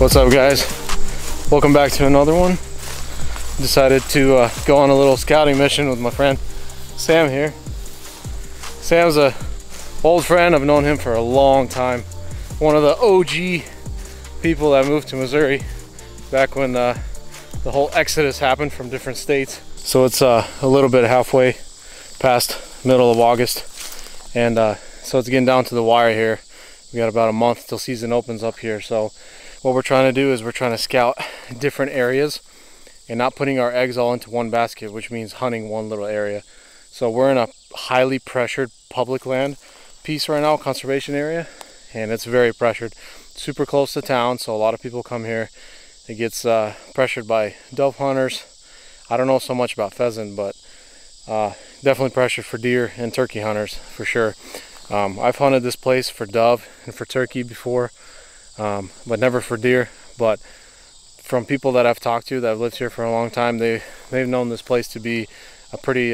What's up, guys? Welcome back to another one. Decided to go on a little scouting mission with my friend Sam here. Sam's a old friend. I've known him for a long time. One of the OG people that moved to Missouri back when the whole exodus happened from different states. So it's a little bit halfway past middle of August, and so it's getting down to the wire here. We got about a month till season opens up here. So what we're trying to do is we're trying to scout different areas and not putting our eggs all into one basket, which means hunting one little area. So we're in a highly pressured public land piece right now, conservation area, and it's very pressured, super close to town, so a lot of people come here. It gets pressured by dove hunters. I don't know so much about pheasant, but definitely pressured for deer and turkey hunters for sure. I've hunted this place for dove and for turkey before, but never for deer. But from people that I've talked to that have lived here for a long time, they've known this place to be a pretty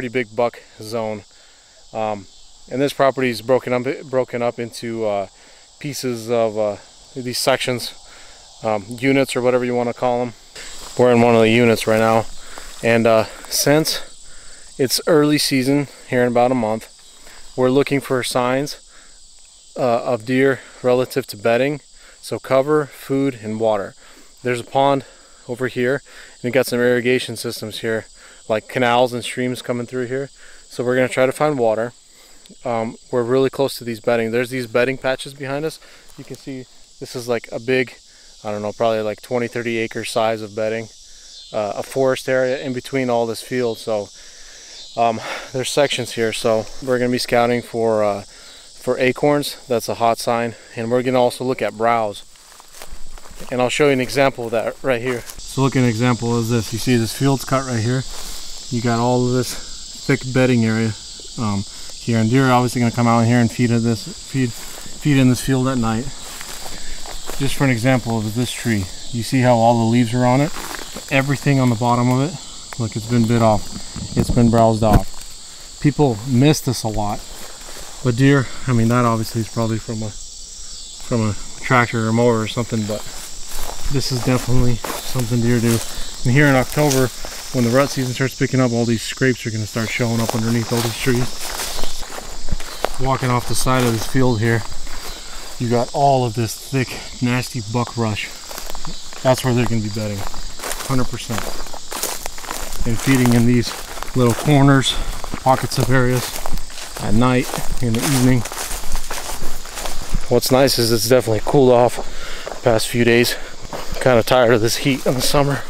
big buck zone. And this property is broken up into pieces of these sections, units or whatever you want to call them. We're in one of the units right now, and since it's early season here in about a month, we're looking for signs of deer relative to bedding, so cover, food, and water. There's a pond over here, and we got some irrigation systems here, like canals and streams coming through here. So we're gonna try to find water. We're really close to these bedding. There's these bedding patches behind us. You can see this is like a big, I don't know, probably like 20-30 acre size of bedding, a forest area in between all this field. So there's sections here, so we're gonna be scouting for acorns. That's a hot sign, and we're gonna also look at browse, and I'll show you an example of that right here. So look at an example of this. You see this field's cut right here. You got all of this thick bedding area here, and deer are obviously gonna come out here and feed in this field at night. Just for an example of this tree, you see how all the leaves are on it? Everything on the bottom of it, look, it's been bit off. It's been browsed off. People miss this a lot. But deer, I mean, that obviously is probably from a tractor or mower or something, but this is definitely something deer do. And here in October, when the rut season starts picking up, all these scrapes are going to start showing up underneath all these trees. Walking off the side of this field here, you got all of this thick, nasty buckbrush. That's where they're going to be bedding, 100%. And feeding in these little corners, pockets of areas at night, in the evening. What's nice is it's definitely cooled off the past few days. I'm kind of tired of this heat in the summer,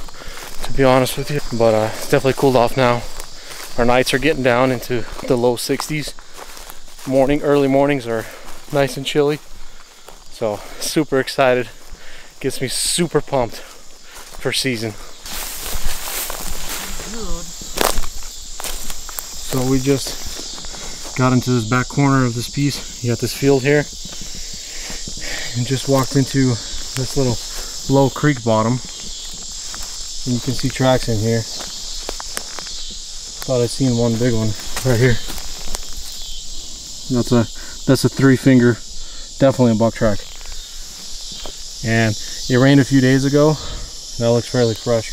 to be honest with you, but it's definitely cooled off now. Our nights are getting down into the low 60s. Early mornings are nice and chilly, so super excited. Gets me super pumped for season. So we just got into this back corner of this piece. You got this field here, and just walked into this little low creek bottom, and you can see tracks in here. Thought I'd seen one big one right here. That's a 3-finger, definitely a buck track. And it rained a few days ago. That looks fairly fresh.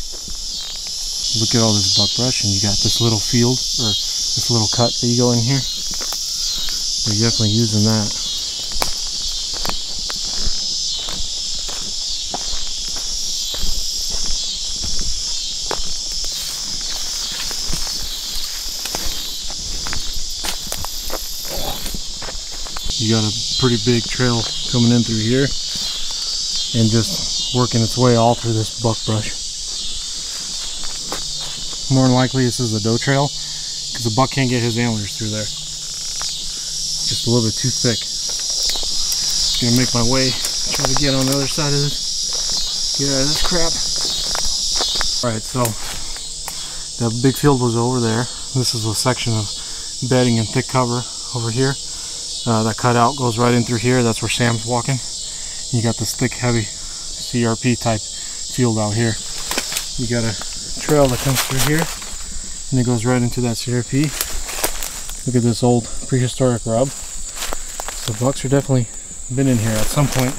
Look at all this buckbrush, and you got this little field, or this little cut that you go in here. They're definitely using that. You got a pretty big trail coming in through here, and just working its way all through this buckbrush. More than likely this is a doe trail, because the buck can't get his antlers through there. Just a little bit too thick. Gonna make my way, try to get on the other side of this, get out of this crap. Alright, so that big field was over there. This is a section of bedding and thick cover over here. That cutout goes right in through here. That's where Sam's walking. You got this thick, heavy CRP type field out here. You got a trail that comes through here, and it goes right into that CRP. Look at this old prehistoric rub. So bucks are definitely been in here at some point.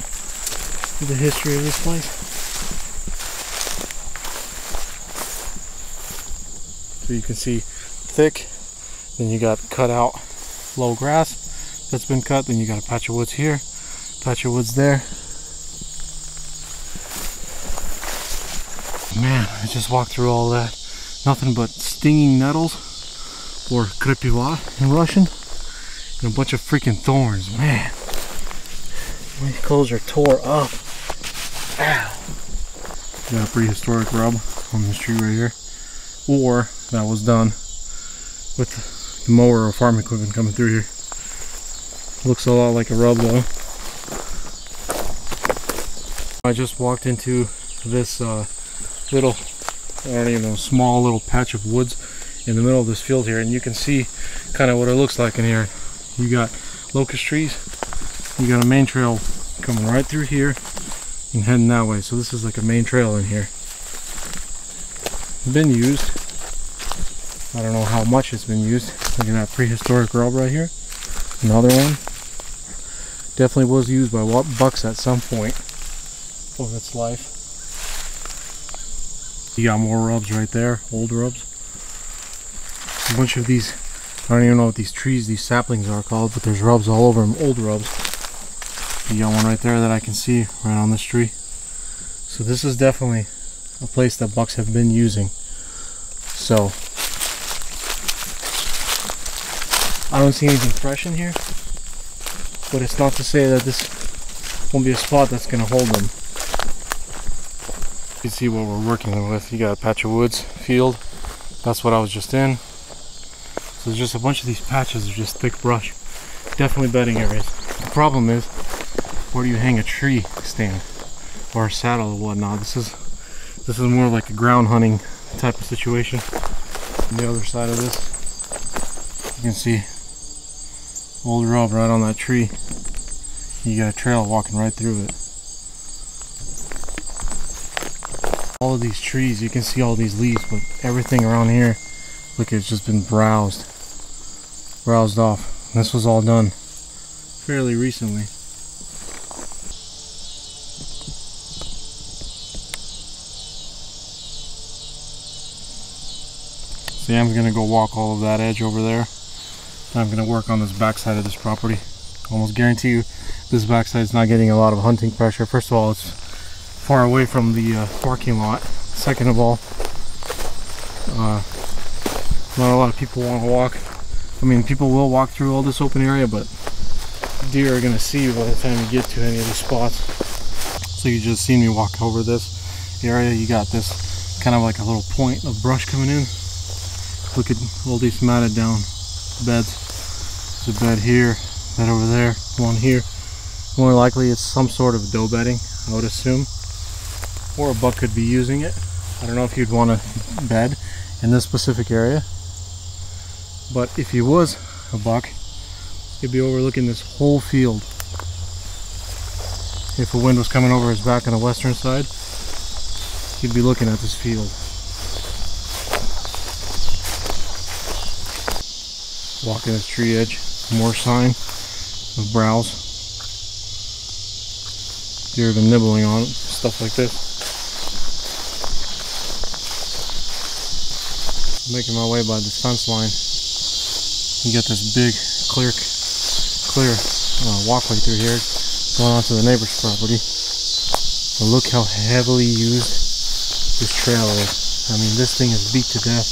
the history of this place. So you can see thick, then you got cut out low grass that's been cut, then you got a patch of woods here, patch of woods there. Man, I just walked through all that. Nothing but stinging nettles, or krepivá in Russian, and a bunch of freaking thorns. Man, my clothes are tore up. Ow. Got a prehistoric rub on this tree right here, or that was done with the mower or farm equipment coming through here. Looks a lot like a rub though. I just walked into this little, I don't even know, small little patch of woods in the middle of this field here, and you can see kind of what it looks like in here. You got locust trees, you got a main trail coming right through here and heading that way. So this is like a main trail in here. Been used. I don't know how much it's been used. Look at that prehistoric rub right here. Another one. Definitely was used by bucks at some point of its life. You got more rubs right there, old rubs. A bunch of these, I don't even know what these trees, these saplings are called, but there's rubs all over them, old rubs. You got one right there that I can see right on this tree. So this is definitely a place that bucks have been using. So I don't see anything fresh in here, but it's not to say that this won't be a spot that's going to hold them. You can see what we're working with. You got a patch of woods, field. That's what I was just in. So there's just a bunch of these patches of just thick brush. Definitely bedding areas. The problem is, where do you hang a tree stand or a saddle or whatnot? This is more like a ground hunting type of situation. On the other side of this, you can see old rub right on that tree. You got a trail walking right through it. All of these trees, you can see all these leaves, but everything around here, look, it's just been browsed off. And this was all done fairly recently. Sam's gonna go walk all of that edge over there. I'm gonna work on this backside of this property. Almost guarantee you this backside is not getting a lot of hunting pressure. First of all, it's far away from the parking lot. Second of all, not a lot of people want to walk. I mean, people will walk through all this open area, but deer are gonna see you by the time you get to any of these spots. So you just seen me walk over this area. You got this kind of like a little point of brush coming in. Look at all these matted down beds. There's a bed here, bed over there, one here. More likely it's some sort of doe bedding, I would assume. Or a buck could be using it. I don't know if you'd want to bed in this specific area, but if he was a buck, he'd be overlooking this whole field. If the wind was coming over his back on the western side, he'd be looking at this field. Walking this tree edge, more sign of browse. Deer have been nibbling on it, stuff like this. Making my way by this fence line. You get this big clear walkway through here going onto the neighbor's property. But look how heavily used this trail is. I mean, this thing is beat to death.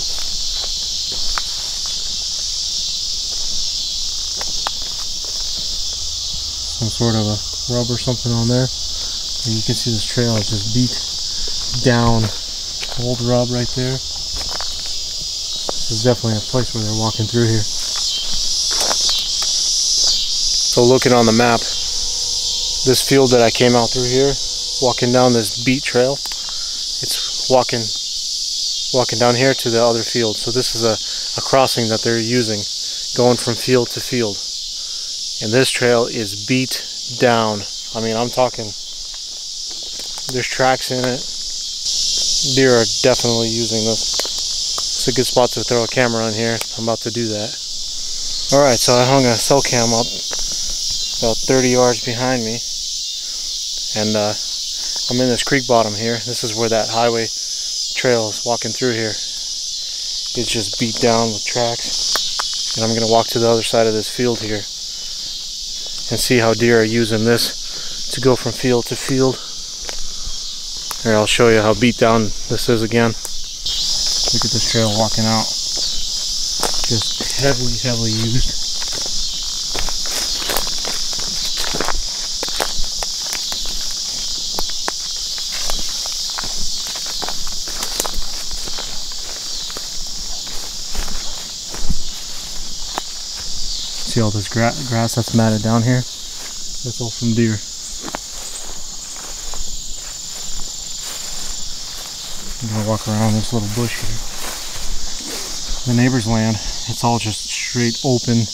Some sort of a rub or something on there. And you can see this trail is just beat down. Old rub right there. This is definitely a place where they're walking through here. So looking on the map, this field that I came out through here, walking down this beat trail, it's walking down here to the other field. So this is a crossing that they're using, going from field to field. And this trail is beat down. I mean, I'm talking, there's tracks in it. Deer are definitely using this. It's a good spot to throw a camera on here. I'm about to do that. Alright, so I hung a cell cam up about 30 yards behind me, and I'm in this creek bottom here. This is where that highway trail is walking through here. It's just beat down with tracks. And I'm going to walk to the other side of this field here and see how deer are using this to go from field to field. Here, I'll show you how beat down this is again. Look at this trail walking out. Just heavily used. See all this grass that's matted down here? That's all from deer. I'm gonna walk around this little bush here. The neighbor's land, it's all just straight open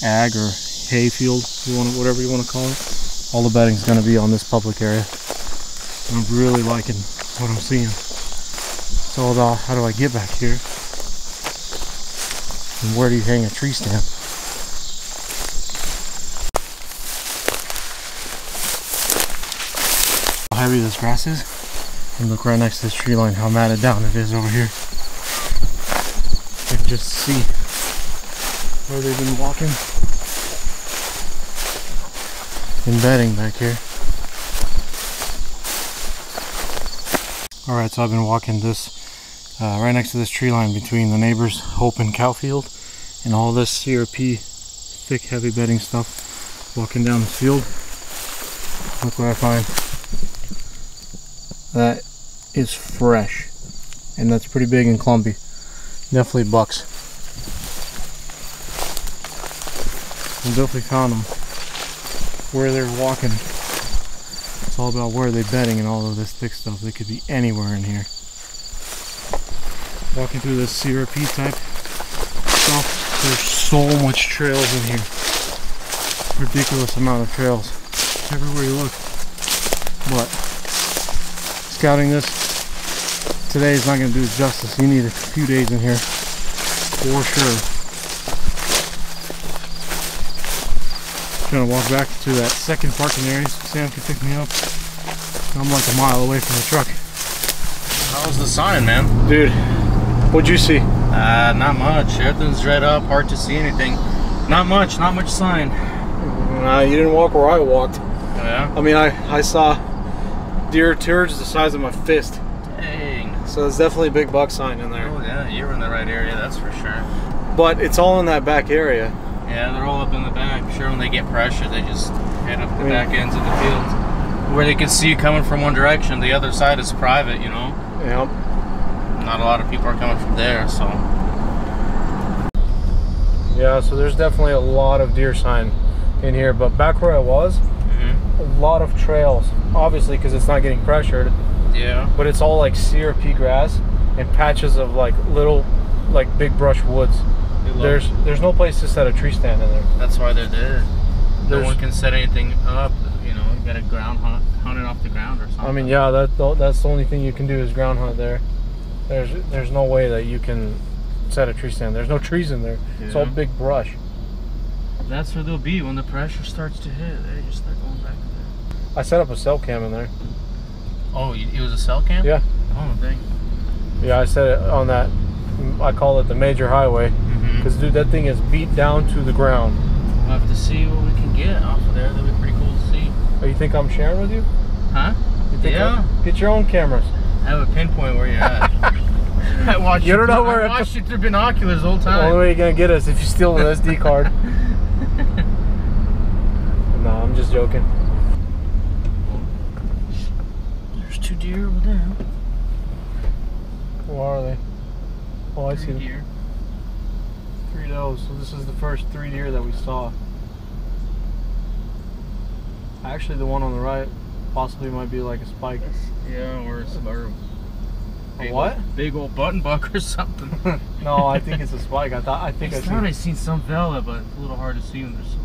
ag or hay field, whatever you want to call it. All the bedding's gonna be on this public area. And I'm really liking what I'm seeing. It's all about how do I get back here? And where do you hang a tree stand? How heavy this grass is, and look right next to this tree line how matted down it is over here. You can just see where they've been walking and bedding back here. Alright, so I've been walking this right next to this tree line between the neighbor's open cow field and all this CRP thick heavy bedding stuff. Walking down the field, look what I find. That is fresh, and that's pretty big and clumpy. Definitely bucks. We definitely found them where they're walking. It's all about where they're bedding and all of this thick stuff. They could be anywhere in here. Walking through this CRP type stuff, there's so much trails in here. Ridiculous amount of trails everywhere you look. But scouting this today is not going to do it justice. You need a few days in here for sure. Trying to walk back to that second parking area so Sam can pick me up. I'm like a mile away from the truck. How was the sign, man? Dude, what'd you see? Not much. Everything's red up, hard to see anything. Not much sign. You didn't walk where I walked. Oh, yeah? I mean, I saw deer turds the size of my fist. Dang. So there's definitely a big buck sign in there. Oh yeah, you were in the right area, that's for sure. But it's all in that back area. Yeah, they're all up in the back. I'm sure when they get pressure, they just head up the back ends of the field. Where they can see you coming from one direction, the other side is private, you know? Yep. Not a lot of people are coming from there, so. Yeah, so there's definitely a lot of deer sign in here. But back where I was, a lot of trails. Obviously, because it's not getting pressured. Yeah. But it's all like CRP grass and patches of like little, like big brush woods. There's no place to set a tree stand in there. That's why they're there. No one can set anything up. You know, you gotta ground hunt it off the ground or something. I mean, yeah, that's the only thing you can do is ground hunt there. There's no way that you can set a tree stand. There's no trees in there. Yeah. It's all big brush. That's where they'll be when the pressure starts to hit. They just start going back there. I set up a cell cam in there. Oh, it was a cell cam? Yeah. Oh, dang. Yeah, I set it on that. I call it the major highway. Because, dude, that thing is beat down to the ground. We'll have to see what we can get off of there. That'll be pretty cool to see. Oh, you think I'm sharing with you? Huh? You think get your own cameras. I have a pinpoint where you're at. I watched you through binoculars the whole time. The only way you're going to get us if you steal an SD card. No, I'm just joking. There's two deer over there. Where are they? Oh, I see them. Deer. 3 does. So this is the first 3 deer that we saw. Actually, the one on the right possibly might be like a spike. Yeah, or a what? Big old button buck or something. No, I think it's a spike. I thought I seen some vela, but it's a little hard to see when they're so.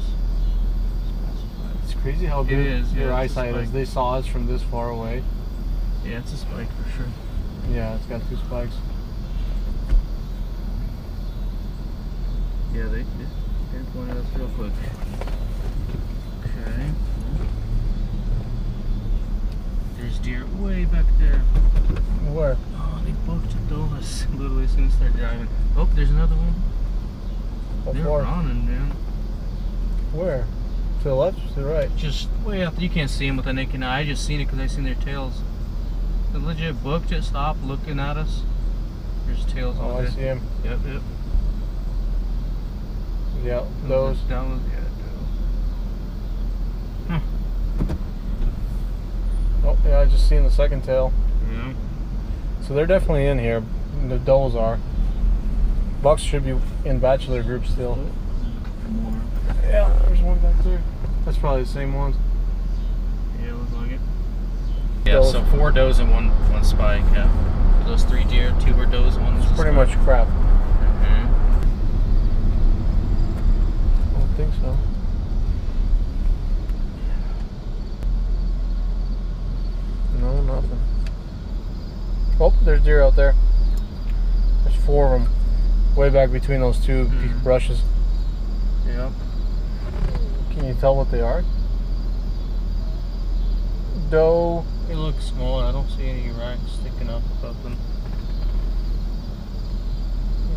It's crazy how good your eyesight is. They saw us from this far away. Yeah, it's a spike for sure. Yeah, it's got 2 spikes. Yeah, they pinpointed us real quick. Okay. way back there. Where? Oh, they booked those literally as soon as they're driving. Oh, there's another one. They're running, man. Where? To the left or to the right? Just way up. You can't see them with a naked eye. I just seen it because I seen their tails. They legit booked it, stopped looking at us. There's tails on Oh, I see him. Yep, yep. Yeah, those. That was, yeah, Huh. Oh, yeah, I just seen the second tail. yeah. So they're definitely in here. The does are. Bucks should be in bachelor group still. More. Yeah, there's one back there. That's probably the same ones. Yeah, looks like it. Yeah, so 4 does and one spike. Yeah, those 3 deer, 2 were does, one was Pretty much crap. Mm-hmm. I don't think so. No, nothing. Oh, there's deer out there. There's 4 of them. Way back between those 2 brushes. Yep. Can you tell what they are? Doe. They look small. I don't see any racks sticking up above them.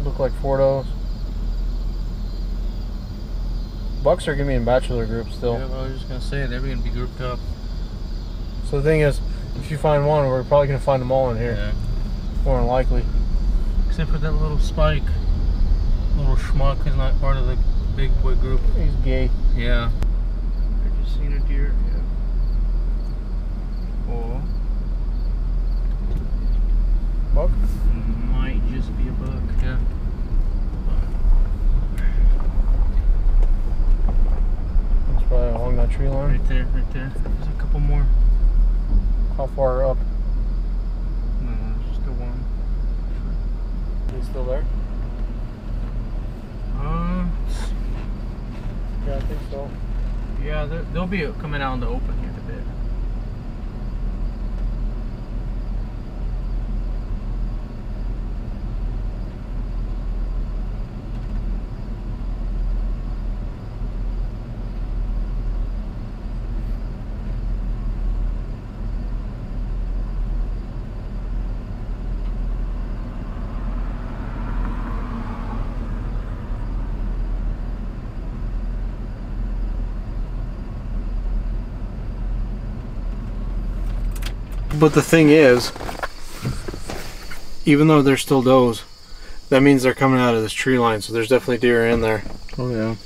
Look like 4 does. Bucks are gonna be in bachelor groups still. Yeah, I was just gonna say they're gonna be grouped up. So the thing is, if you find one, we're probably gonna find them all in here. Yeah. More than likely. Except for that little spike. Little schmuck is not part of the big boy group. He's gay. Yeah. I just seen a deer. Yeah. Oh. Buck? Might just be a buck. Yeah. It's probably along that tree line. Right there, right there. There's a couple more. How far up? No, it's just the one. Is he still there? Yeah, I think so. Yeah, they'll be coming out in the open here in a bit. But the thing is, even though they're still does, that means they're coming out of this tree line, so there's definitely deer in there. Oh yeah.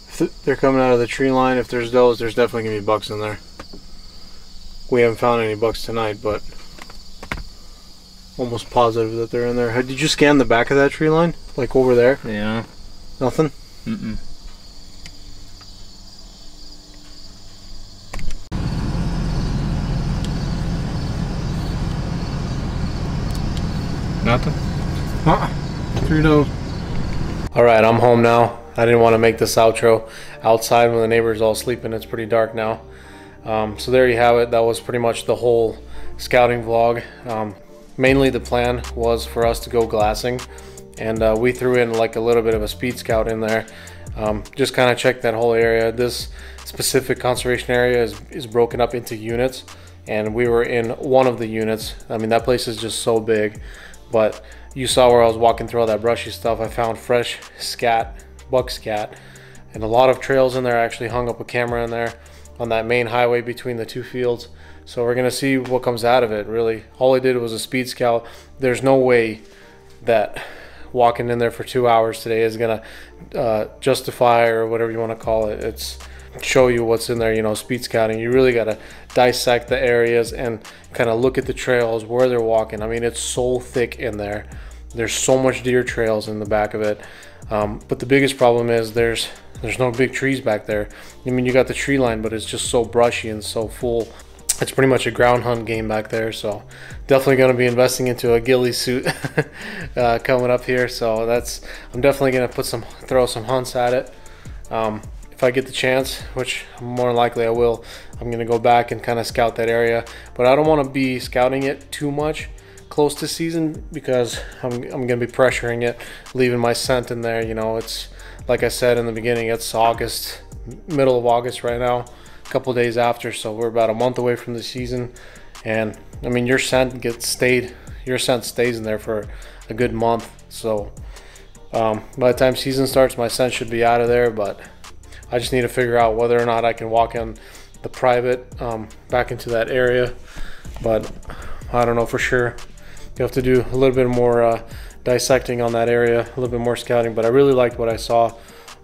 If they're coming out of the tree line, if there's does, there's definitely gonna be bucks in there. We haven't found any bucks tonight, but almost positive that they're in there. Did you scan the back of that tree line? Like over there? Yeah. Nothing? Mm-mm. Nothing? 3 does. Alright, I'm home now. I didn't want to make this outro outside when the neighbors all sleeping. It's pretty dark now. So there you have it. That was pretty much the whole scouting vlog. Mainly the plan was for us to go glassing, and we threw in like a little bit of a speed scout in there. Just kind of check that whole area. This specific conservation area is broken up into units, and we were in one of the units. I mean, that place is just so big. But you saw where I was walking through all that brushy stuff. I found fresh scat, buck scat, and a lot of trails in there. I actually hung up a camera in there on that main highway between the 2 fields. So we're gonna see what comes out of it, really. All I did was a speed scout. There's no way that walking in there for 2 hours today is gonna justify, or whatever you wanna call it. It's show you what's in there, you know, speed scouting. You really gotta dissect the areas and kind of look at the trails, where they're walking. I mean, it's so thick in there. There's so much deer trails in the back of it. But the biggest problem is there's no big trees back there. I mean, you got the tree line, but it's just so brushy and so full. It's pretty much a ground hunt game back there. So definitely going to be investing into a ghillie suit coming up here. So I'm definitely going to throw some hunts at it. If I get the chance, which more likely I will, I'm going to go back and kind of scout that area. But I don't want to be scouting it too much close to season, because I'm going to be pressuring it, leaving my scent in there. You know, it's like I said in the beginning, it's August, middle of August right now, a couple days after, so we're about a month away from the season. And I mean, your scent stays in there for a good month. So by the time season starts, my scent should be out of there, but I just need to figure out whether or not I can walk in the private back into that area. But I don't know for sure. You have to do a little bit more dissecting on that area, a little bit more scouting. But I really liked what I saw.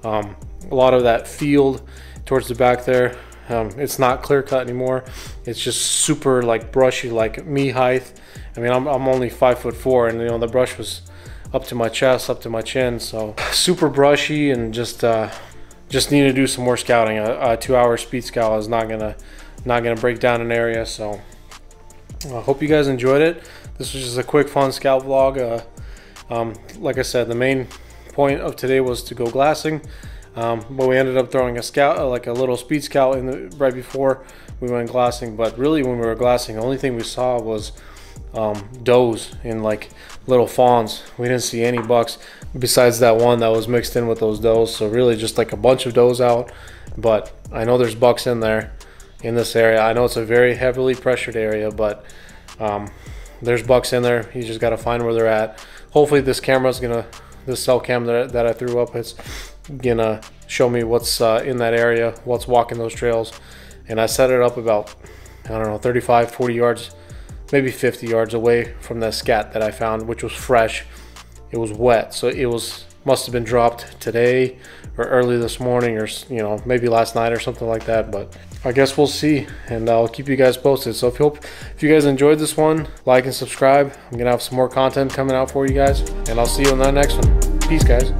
A lot of that field towards the back there, it's not clear cut anymore. It's just super like brushy, like me height. I mean, I'm only 5'4", and you know, the brush was up to my chest, up to my chin, so super brushy, and just need to do some more scouting. A 2-hour speed scout is not gonna break down an area. So I hope you guys enjoyed it. This was just a quick fun scout vlog. Like I said, the main point of today was to go glassing, but we ended up throwing a scout, like a little speed scout right before we went glassing. But really, when we were glassing, the only thing we saw was does and like little fawns. We didn't see any bucks besides that one that was mixed in with those does. So really just like a bunch of does out. But I know there's bucks in there in this area. I know it's a very heavily pressured area, but there's bucks in there. You just got to find where they're at. Hopefully this cell cam that I threw up, it's gonna show me what's in that area, what's walking those trails. And I set it up about, I don't know, 35, 40 yards, maybe 50 yards away from that scat that I found, which was fresh. It was wet, so it must have been dropped today or early this morning, or you know, maybe last night or something like that. But I guess we'll see, and I'll keep you guys posted. So if you guys enjoyed this one, like and subscribe. I'm gonna have some more content coming out for you guys, and I'll see you on that next one. Peace, guys.